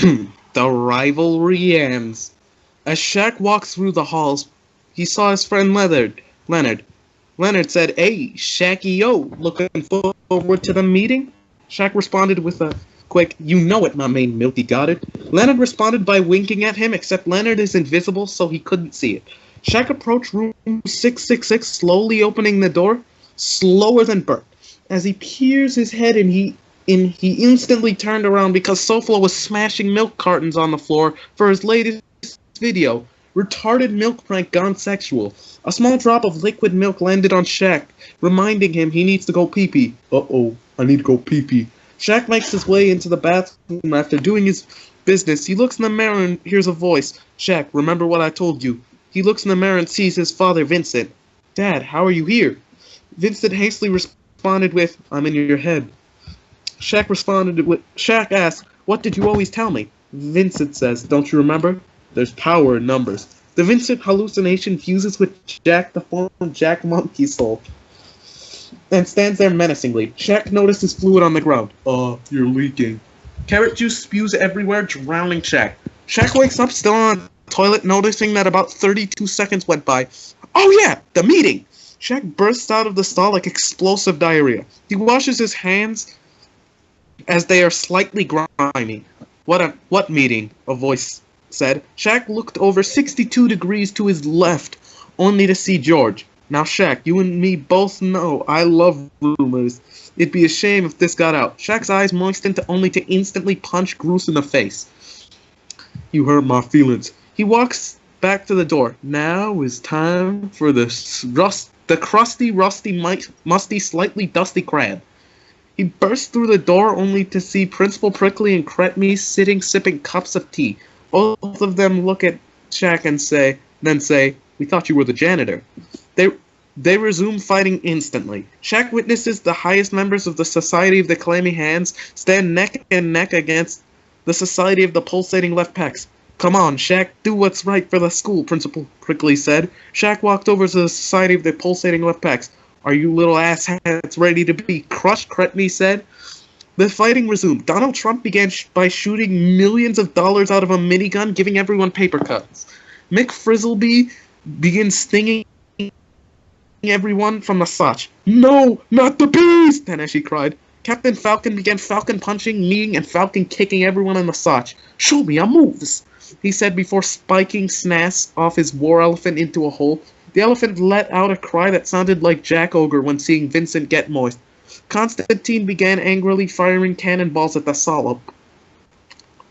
The rivalry ends. As Shaq walked through the halls, he saw his friend Leonard. Leonard said, "Hey, Shacky, yo, looking forward to the meeting?" Shaq responded with a quick, "You know it, my main milky got it." Leonard responded by winking at him, except Leonard is invisible, so he couldn't see it. Shaq approached room 666, slowly opening the door, slower than Bert. As he peers his head in, he instantly turned around because Soflo was smashing milk cartons on the floor for his latest video. Retarded milk prank gone sexual. A small drop of liquid milk landed on Shaq, reminding him he needs to go pee-pee. Uh-oh, I need to go pee-pee. Shaq makes his way into the bathroom after doing his business. He looks in the mirror and hears a voice. "Shaq, remember what I told you." He looks in the mirror and sees his father, Vincent. "Dad, how are you here?" Vincent hastily responded with, "I'm in your head." Shaq asks, "What did you always tell me?" Vincent says, "Don't you remember? There's power in numbers." The Vincent hallucination fuses with Jack, the form of Jack Monkey Soul, and stands there menacingly. Shaq notices fluid on the ground. You're leaking." Carrot juice spews everywhere, drowning Shaq. Shaq wakes up still on the toilet, noticing that about 32 seconds went by. "Oh yeah, the meeting!" Shaq bursts out of the stall like explosive diarrhea. He washes his hands as they are slightly grimy. What meeting?" a voice said. Shaq looked over 62 degrees to his left, only to see George. "Now, Shaq, you and me both know I love rumors. It'd be a shame if this got out." Shaq's eyes moistened only to instantly punch Bruce in the face. "You hurt my feelings." He walks back to the door. "Now is time for the crusty, rusty, musty, slightly dusty crab." He bursts through the door only to see Principal Prickly and Cretme sitting sipping cups of tea. Both of them look at Shaq and say, "We thought you were the janitor." They resume fighting instantly. Shaq witnesses the highest members of the Society of the Clammy Hands stand neck and neck against the Society of the Pulsating Left Pecs. "Come on, Shaq, do what's right for the school," Principal Prickly said. Shaq walked over to the Society of the Pulsating Left Pecs. "Are you little asshats ready to be crushed?" Cretme said. The fighting resumed. Donald Trump began by shooting millions of dollars out of a minigun, giving everyone paper cuts. Mick Frizzleby begins stinging everyone from the Sotch. "No, not the bees!" Tanashi cried. Captain Falcon began Falcon punching, kneeing, and Falcon kicking everyone in the Sotch. "Show me your moves," he said before spiking Snass off his war elephant into a hole. The elephant let out a cry that sounded like Jack Ogre when seeing Vincent get moist. Constantine began angrily firing cannonballs at the Solop.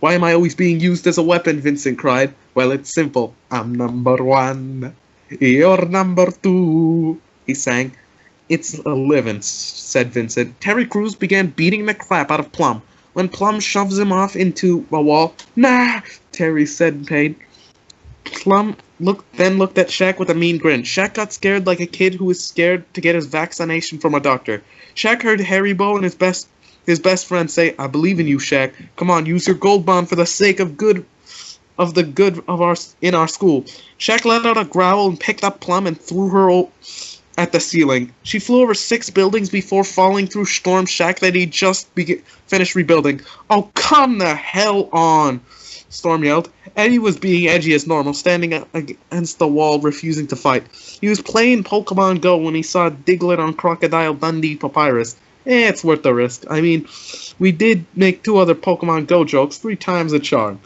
"Why am I always being used as a weapon?" Vincent cried. "Well, it's simple. I'm number one. You're number two," he sang. "It's 11, said Vincent. Terry Crews began beating the crap out of Plum. When Plum shoves him off into a wall, "Nah," Terry said in pain. Plum looked at Shaq with a mean grin. Shaq got scared like a kid who was scared to get his vaccination from a doctor. Shaq heard Haribo and his best friend say, "I believe in you, Shaq. Come on, use your gold bond for the sake of the good of our school." Shaq let out a growl and picked up Plum and threw her at the ceiling. She flew over 6 buildings before falling through Storm Shack that he just finished rebuilding. "Oh, come the hell on!" Storm yelled. Eddie was being edgy as normal, standing against the wall, refusing to fight. He was playing Pokemon Go when he saw Diglett on Crocodile Dundee Papyrus. It's worth the risk. I mean, we did make 2 other Pokemon Go jokes, 3 times the charm.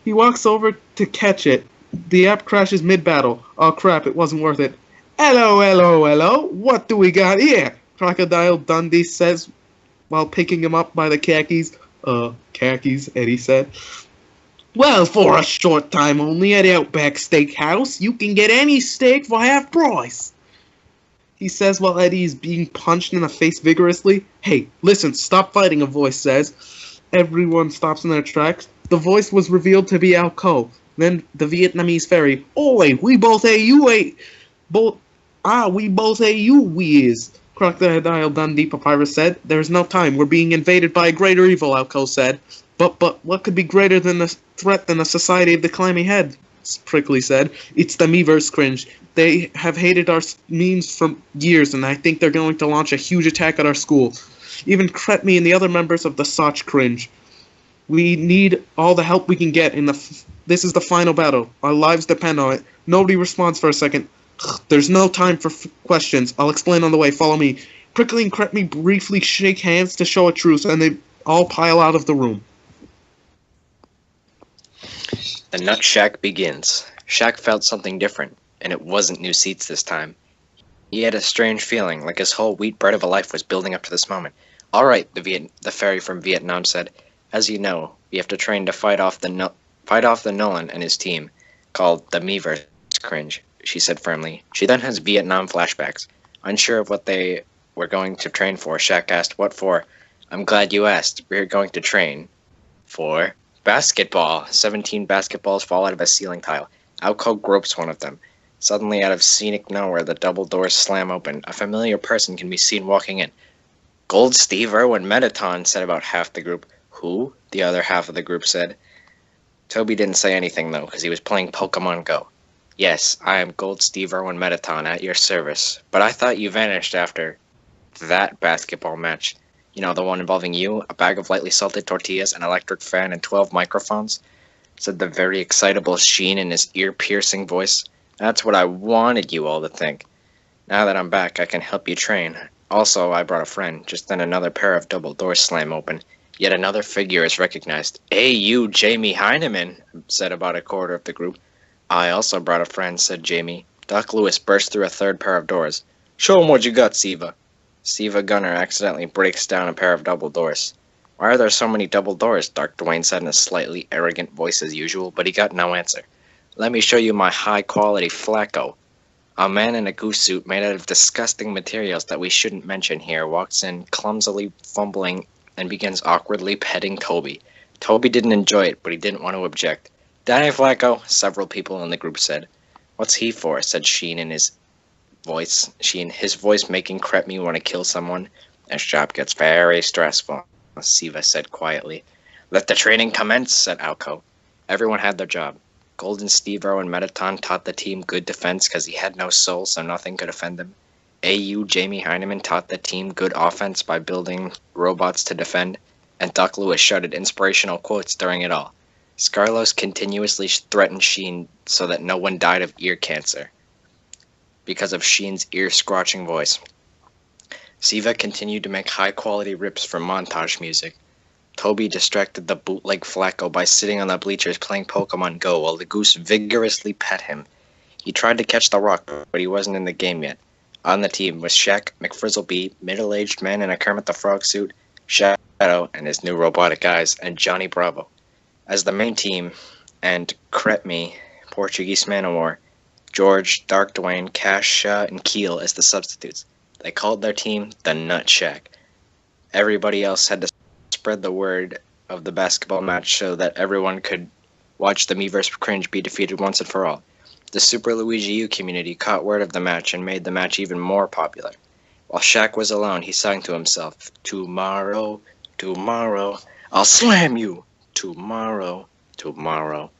He walks over to catch it. The app crashes mid-battle. Oh crap, it wasn't worth it. Hello, what do we got here?" Crocodile Dundee says while picking him up by the khakis. Khakis, Eddie said. "Well, for a short time only at Outback Steakhouse, you can get any steak for half price," he says while Eddie is being punched in the face vigorously. "Hey, listen, stop fighting," a voice says. Everyone stops in their tracks. The voice was revealed to be Alco. Then the Vietnamese fairy. "Oi, we both say you ain't. We both say you we is," Crocodile Dundee Papyrus said. "There's no time. We're being invaded by a greater evil," Alco said. But what could be greater than the threat than the Society of the Clammy Head?" Prickly said. "It's the Meverse cringe. They have hated our memes for years, and I think they're going to launch a huge attack at our school. Even Cretme and the other members of the Soch cringe." We need all the help we can get. This is the final battle. Our lives depend on it. Nobody responds for a second. There's no time for questions. I'll explain on the way. Follow me. Prickly and Crepme briefly shake hands to show a truce, and they all pile out of the room. The Nut Shack begins. Shaq felt something different, and it wasn't new seats this time. He had a strange feeling, like his whole wheat bread of a life was building up to this moment. All right, the fairy from Vietnam said. As you know, we have to train to fight off the Nolan and his team, called the Meverse Cringe, she said firmly. She then has Vietnam flashbacks. Unsure of what they were going to train for, Shaq asked, "What for?" "I'm glad you asked. We're going to train for basketball." 17 basketballs fall out of a ceiling tile. Alco gropes one of them. Suddenly, out of scenic nowhere, the double doors slam open. A familiar person can be seen walking in. "Gold Steve Irwin Metaton," said about half the group. "Who?" the other half of the group said. Toby didn't say anything, though, because he was playing Pokemon Go. "Yes, I am Gold Steve Irwin Metaton at your service. But I thought you vanished after that basketball match. You know, the one involving you, a bag of lightly salted tortillas, an electric fan, and 12 microphones," said the very excitable Sheen in his ear-piercing voice. "That's what I wanted you all to think. Now that I'm back, I can help you train. Also, I brought a friend." Just then another pair of double doors slam open. Yet another figure is recognized. "Hey, you, Jamie Heineman," said about a quarter of the group. "I also brought a friend," said Jamie. Doc Lewis burst through a third pair of doors. "Show him what you got, Siva." Siva Gunner accidentally breaks down a pair of double doors. "Why are there so many double doors?" Dark Dwayne said in a slightly arrogant voice as usual, but he got no answer. "Let me show you my high-quality flacco." A man in a goose suit made out of disgusting materials that we shouldn't mention here walks in, clumsily fumbling, and begins awkwardly petting Toby. Toby didn't enjoy it, but he didn't want to object. "Danny Flacco," several people in the group said. "What's he for?" said Sheen in his voice. His voice making Crepme want to kill someone. "This job gets very stressful," Siva said quietly. "Let the training commence," said Alco. Everyone had their job. Golden Steve Irwin Metaton taught the team good defense because he had no soul, so nothing could offend him. AU Jamie Heineman taught the team good offense by building robots to defend, and Doc Lewis shouted inspirational quotes during it all. Scarlos continuously threatened Sheen so that no one died of ear cancer because of Sheen's ear-scratching voice. Siva continued to make high-quality rips from montage music. Toby distracted the bootleg Flacco by sitting on the bleachers playing Pokemon Go while the goose vigorously pet him. He tried to catch the rock, but he wasn't in the game yet. On the team was Shaq, McFrizzlebee, middle-aged man in a Kermit the Frog suit, Shadow and his new robotic eyes, and Johnny Bravo as the main team, and Crepme, Portuguese Man-O-War, George, Dark Dwayne, Cash, Shaw, and Keel as the substitutes. They called their team the Nut Shack. Everybody else had to spread the word of the basketball match so that everyone could watch the Meverse Cringe be defeated once and for all. The Super Luigi U community caught word of the match and made the match even more popular. While Shaq was alone, he sang to himself, "Tomorrow, tomorrow, I'll slam you. Tomorrow, tomorrow."